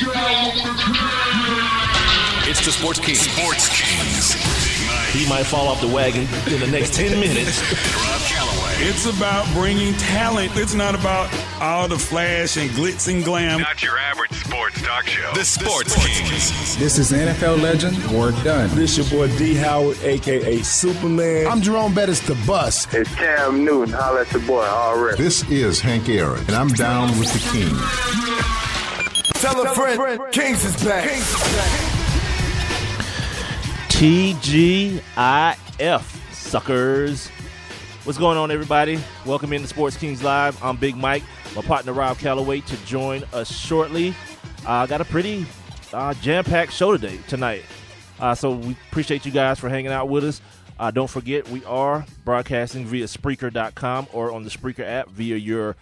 It's the Sports Kings. Sports Kings. He might fall off the wagon in the next 10 minutes. Rob Calloway. It's about bringing talent. It's not about all the flash and glitz and glam. Not your average sports talk show. The Sports Kings. This is NFL legend, Ward Dunn. This your boy D. Howard, a.k.a. Superman. I'm Jerome Bettis, the bus. It's Cam Newton. Holla at your boy, already. This is Hank Aaron, and I'm down with the King. Tell a friend, Kings is back. TGIF, suckers. What's going on, everybody? Welcome into Sports Kings Live. I'm Big Mike, my partner Rob Calloway, to join us shortly. Got a pretty jam-packed show tonight. So we appreciate you guys for hanging out with us. Don't forget, we are broadcasting via Spreaker.com or on the Spreaker app via your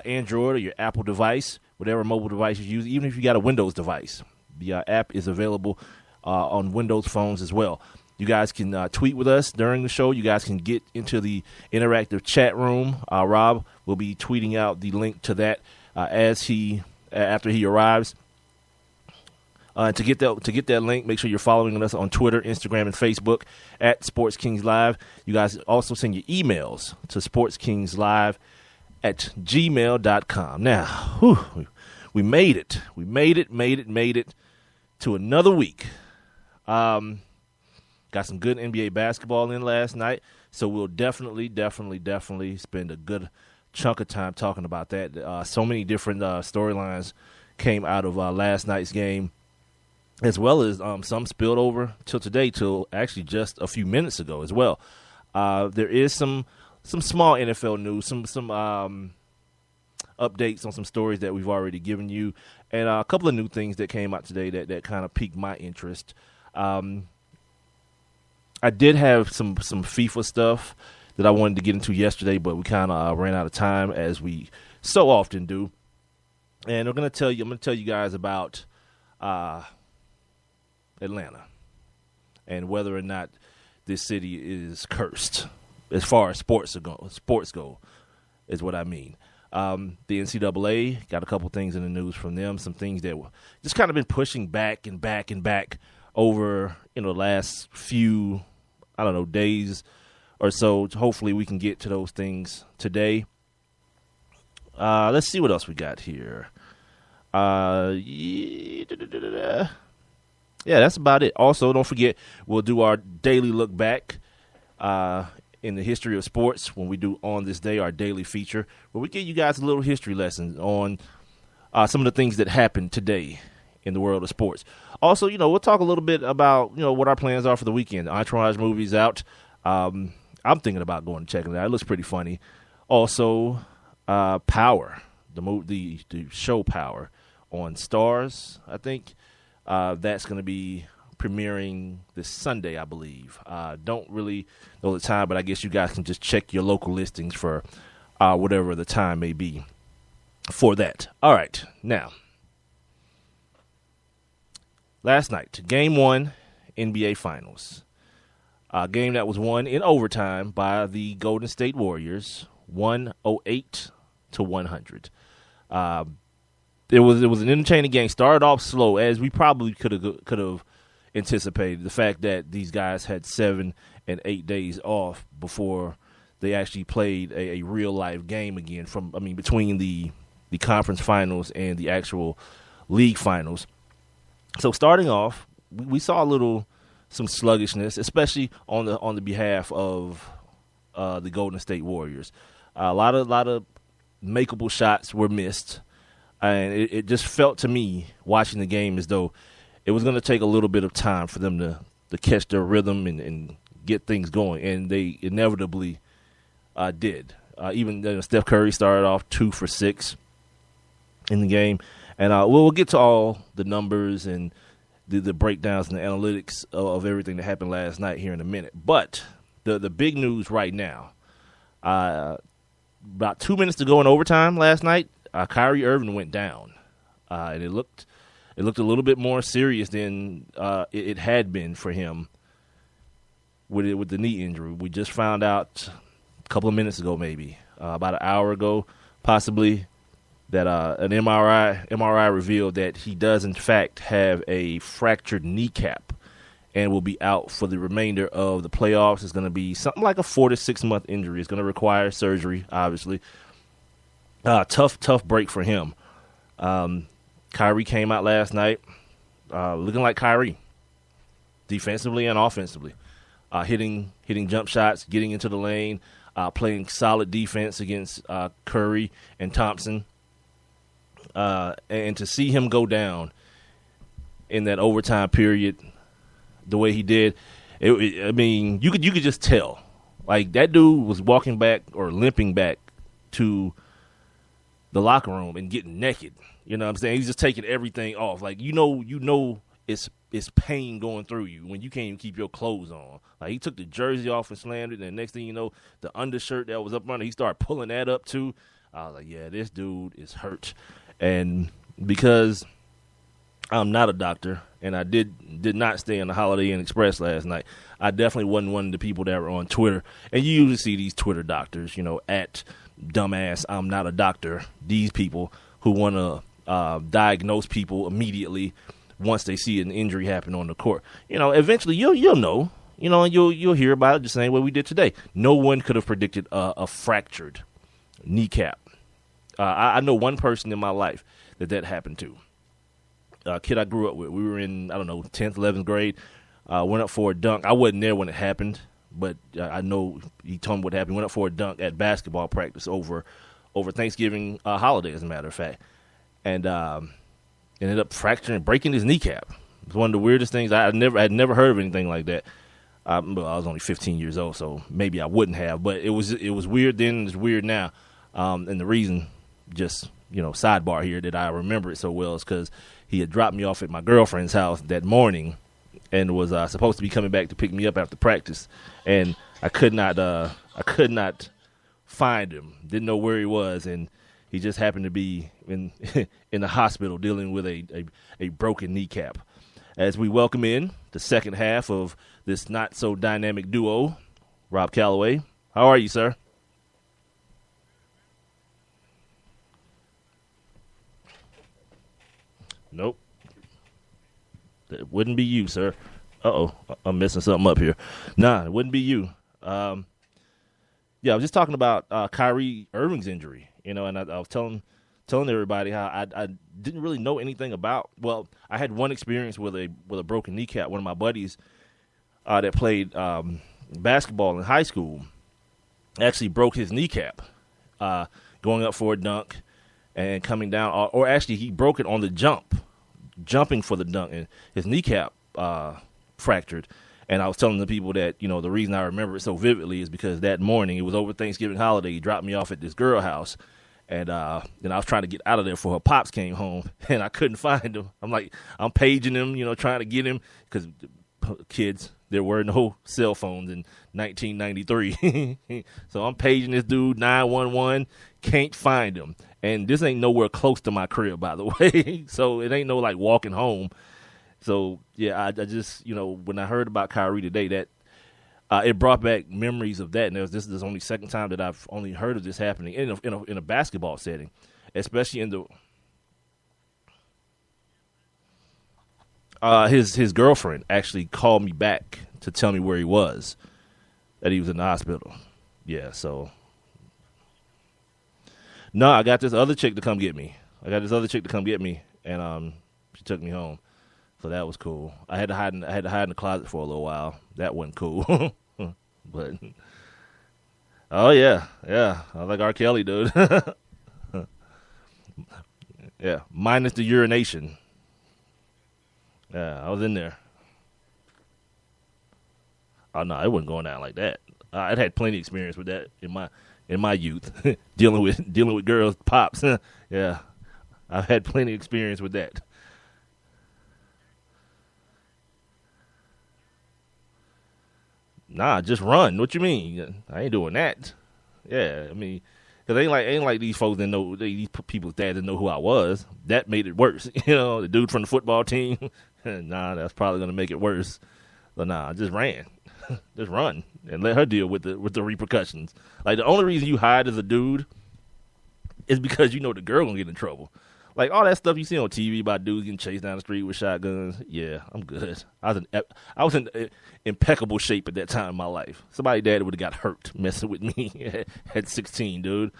Android or your Apple device, whatever mobile device you use, even if you got a Windows device. The app is available on Windows phones as well. You guys can tweet with us during the show. You guys can get into the interactive chat room. Rob will be tweeting out the link to that after he arrives. To get that link, make sure you're following us on Twitter, Instagram, and Facebook at Sports Kings Live. You guys also send your emails to sportskingslive@gmail.com. Now, we made it. We made it to another week. Got some good NBA basketball in last night, so we'll definitely spend a good chunk of time talking about that. So many different storylines came out of last night's game, as well as some spilled over till today, till actually just a few minutes ago as well. There is some small NFL news, some updates on some stories that we've already given you, and a couple of new things that came out today that kind of piqued my interest. I did have some FIFA stuff that I wanted to get into yesterday, but we kind of ran out of time, as we so often do. And I'm going to tell you guys about Atlanta and whether or not this city is cursed as far as sports go, is what I mean. The NCAA got a couple things in the news from them, some things that were just kind of been pushing back over the last few, days or so. Hopefully we can get to those things today. Let's see what else we got here. Yeah, that's about it. Also, don't forget, we'll do our daily look back in the history of sports when we do On This Day, our daily feature, where we give you guys a little history lesson on some of the things that happened today in the world of sports. Also, we'll talk a little bit about, what our plans are for the weekend. The Entourage movie's out. I'm thinking about going and checking it out. It looks pretty funny. Also, Power, the show Power on Stars, I think. That's going to be premiering this Sunday, I believe. Don't really know the time, but I guess you guys can just check your local listings for whatever the time may be for that. All right, now, last night, Game 1, NBA Finals. A game that was won in overtime by the Golden State Warriors, 108-100. It was an entertaining game. Started off slow, as we probably could have anticipated. The fact that these guys had 7 and 8 days off before they actually played a real life game again. Between the conference finals and the actual league finals. So starting off, we saw some sluggishness, especially on the behalf of the Golden State Warriors. A lot of makeable shots were missed, and it just felt to me, watching the game, as though it was going to take a little bit of time for them to catch their rhythm and get things going, and they inevitably did. Even Steph Curry started off 2 for 6 in the game. And we'll get to all the numbers and the breakdowns and the analytics of everything that happened last night here in a minute. But the big news right now, about 2 minutes to go in overtime last night, Kyrie Irving went down. And it looked a little bit more serious than it had been for him with the knee injury. We just found out a couple of minutes ago, maybe about an hour ago, possibly, that an MRI revealed that he does in fact have a fractured kneecap and will be out for the remainder of the playoffs. It's going to be something like a 4 to 6 month injury. It's going to require surgery, obviously. Tough break for him. Kyrie came out last night looking like Kyrie, defensively and offensively, hitting jump shots, getting into the lane, playing solid defense against Curry and Thompson. And to see him go down in that overtime period the way he did, I mean, you could just tell. Like, that dude was walking back or limping back to the locker room and getting naked. You know what I'm saying? He's just taking everything off. Like, you know it's pain going through you when you can't even keep your clothes on. Like, he took the jersey off and slammed it, and the next thing you know, the undershirt that was up under, he started pulling that up too. I was like, yeah, this dude is hurt. And because I'm not a doctor, and I did not stay in the Holiday Inn Express last night, I definitely wasn't one of the people that were on Twitter. And you usually see these Twitter doctors, at dumbass, I'm not a doctor, these people who want to diagnose people immediately once they see an injury happen on the court. Eventually you'll know, and you'll hear about it the same way we did today. No one could have predicted a fractured kneecap. I know one person in my life that happened to. A kid I grew up with. We were in, 10th, 11th grade. Went up for a dunk. I wasn't there when it happened, but I know he told me what happened. Went up for a dunk at basketball practice over Thanksgiving holiday, as a matter of fact. And ended up breaking his kneecap. It was one of the weirdest things. I had never heard of anything like that. I was only 15 years old, so maybe I wouldn't have. But it was weird then, and it's weird now. And the reason, just sidebar here, that I remember it so well is because he had dropped me off at my girlfriend's house that morning, and was supposed to be coming back to pick me up after practice, and I could not find him. Didn't know where he was, and he just happened to be in the hospital dealing with a broken kneecap. As we welcome in the second half of this not so dynamic duo, Rob Calloway, how are you, sir? Nope. That wouldn't be you, sir. Uh-oh, I'm messing something up here. Nah, it wouldn't be you. I was just talking about Kyrie Irving's injury, and I was telling everybody how I didn't really know anything about. Well, I had one experience with a broken kneecap. One of my buddies that played basketball in high school actually broke his kneecap going up for a dunk and coming down, or actually he broke it on the jumping for the dunk, and his kneecap fractured. And I was telling the people that, the reason I remember it so vividly is because that morning, it was over Thanksgiving holiday, he dropped me off at this girl house, and I was trying to get out of there before her pops came home, and I couldn't find him. I'm paging him, trying to get him, because kids, there were no cell phones in 1993. So I'm paging this dude, 911, can't find him. And this ain't nowhere close to my crib, by the way. So it ain't no like walking home. So, yeah, I just, when I heard about Kyrie today, that it brought back memories of that. And this is the only second time that I've only heard of this happening in a basketball setting, especially in the his girlfriend actually called me back to tell me where he was, that he was in the hospital. Yeah, so. No, I got this other chick to come get me. And she took me home. So that was cool. I had to hide in the closet for a little while. That wasn't cool. But oh yeah, I was like R. Kelly, dude. Yeah, minus the urination. Yeah, I was in there. Oh no, it wasn't going down like that. I'd had plenty of experience with that in my youth, dealing with girls' pops. Yeah, I've had plenty of experience with that. Nah, just run. What you mean? I ain't doing that. Yeah, I mean, because ain't like these folks that know, these people's dads that know who I was. That made it worse. The dude from the football team. Nah, that's probably gonna make it worse. But nah, I just ran. Just run and let her deal with the repercussions. Like, the only reason you hide as a dude it's because you know the girl gonna get in trouble. Like all that stuff you see on TV about dudes getting chased down the street with shotguns. Yeah, I'm good. I was in impeccable shape at that time in my life. Somebody dad would have got hurt messing with me at 16, dude.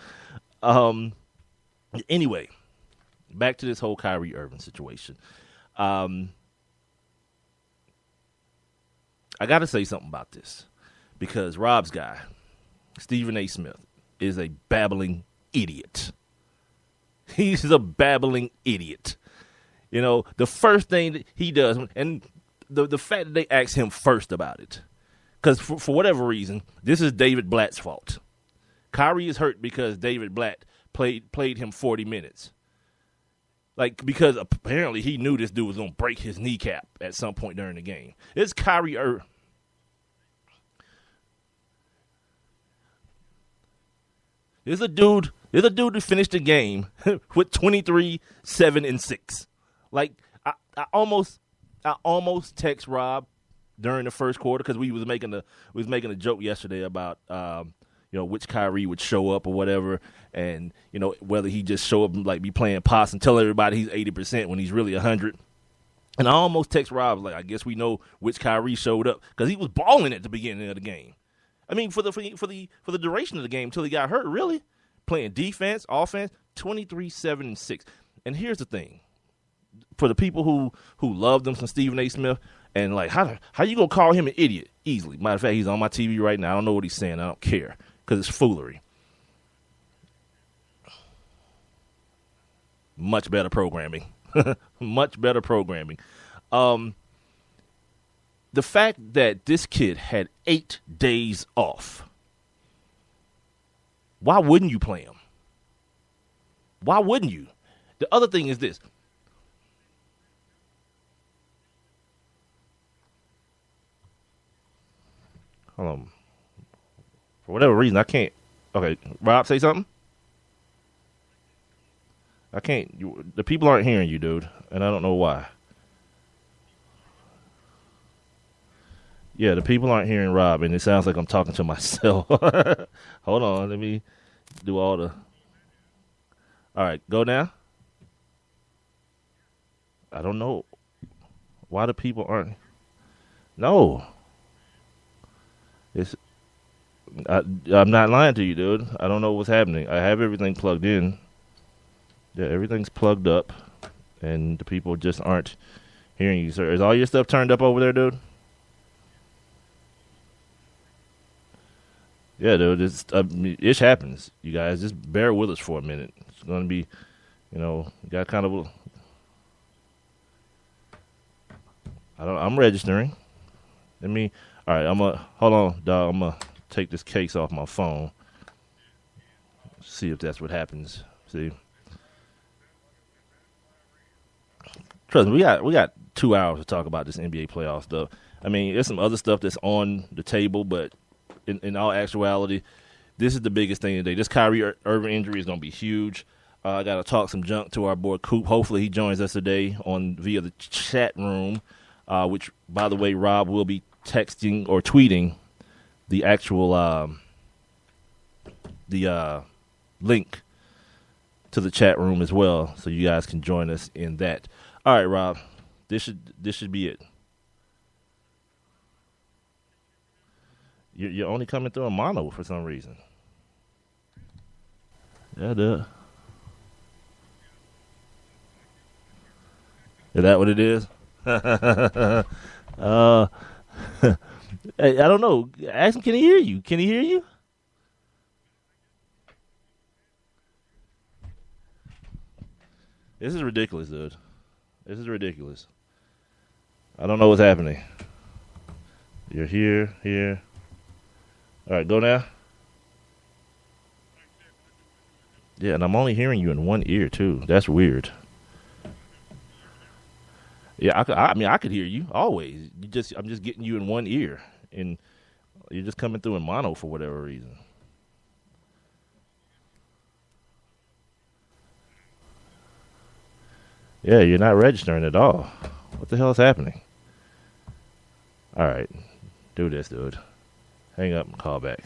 Anyway, back to this whole Kyrie Irving situation. I got to say something about this because Rob's guy, Stephen A. Smith, is a babbling idiot. He's a babbling idiot. You know, the first thing that he does, and the fact that they asked him first about it, because for whatever reason, this is David Blatt's fault. Kyrie is hurt because David Blatt played him 40 minutes. Like, because apparently he knew this dude was going to break his kneecap at some point during the game. It's Kyrie Irving. There's a dude who finished the game with 23, 7, and 6. Like I almost text Rob during the first quarter because we was making a joke yesterday about which Kyrie would show up or whatever, and whether he just show up and like be playing pots and tell everybody he's 80% when he's really 100. And I almost text Rob like, I guess we know which Kyrie showed up because he was balling at the beginning of the game. I mean, for the duration of the game until he got hurt, really. Playing defense, offense, 23, 7, and 6. And here's the thing. For the people who love them some Stephen A. Smith, and like, how you going to call him an idiot? Easily. Matter of fact, he's on my TV right now. I don't know what he's saying. I don't care because it's foolery. Much better programming. Much better programming. The fact that this kid had 8 days off, why wouldn't you play him? Why wouldn't you? The other thing is this. Hold on. For whatever reason, I can't. Okay, Rob, say something. I can't. The people aren't hearing you, dude, and I don't know why. Yeah, the people aren't hearing Rob, and it sounds like I'm talking to myself. Hold on, let me do all the... All right, go now. I don't know why the people aren't... No. I'm not lying to you, dude. I don't know what's happening. I have everything plugged in. Yeah, everything's plugged up, and the people just aren't hearing you, sir. Is all your stuff turned up over there, dude? Yeah, dude, it happens, you guys. Just bear with us for a minute. It's going to be, got kind of I'm registering. All right, hold on, dog. I'm going to take this case off my phone. See if that's what happens. See? Trust me, we got 2 hours to talk about this NBA playoff stuff. I mean, there's some other stuff that's on the table, but in all actuality, this is the biggest thing today. This Kyrie Irving injury is going to be huge. I got to talk some junk to our boy Coop. Hopefully he joins us today via the chat room, which, by the way, Rob will be texting or tweeting the actual link to the chat room as well, so you guys can join us in that. All right, Rob, this should be it. You're only coming through a mono for some reason. Yeah, duh. Is that what it is? I don't know. Ask him, can he hear you? Can he hear you? This is ridiculous, dude. This is ridiculous. I don't know what's happening. You're here. All right, go now. Yeah, and I'm only hearing you in one ear, too. That's weird. Yeah, I could hear you always. I'm just getting you in one ear, and you're just coming through in mono for whatever reason. Yeah, you're not registering at all. What the hell is happening? All right, do this, dude. Hang up and call back.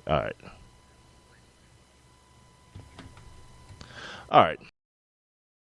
All right. All right.